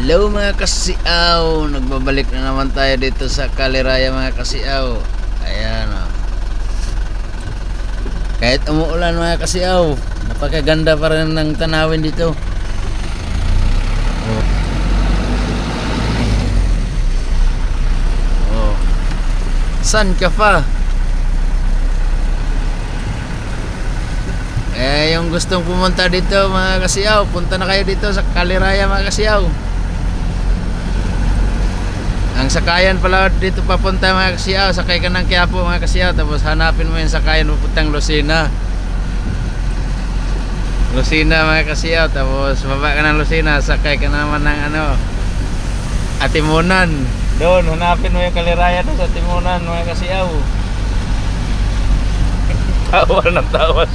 Hello mga kasiaw, nagbabalik na naman tayo dito sa Kaliraya mga kasiaw. Ayan o. Kahit umuulan mga kasiaw, napakaganda pa rin ng tanawin dito. Oh. San ka pa? Yung gustong pumunta dito mga kasiaw, punta na kayo dito sa Kaliraya mga kasiaw. Ang sakayan pala dito papunta mga kasiyaw, sakay ka ng Quiapo mga kasiyaw, tapos hanapin mo yung sakayan papuntang Lucena mga kasiyaw, tapos baba ka ng Lucena, sakay ka naman ng Atimunan. Doon hanapin mo yung Kaliraya doon sa Atimunan mga kasiyaw. Tawa ng tawas.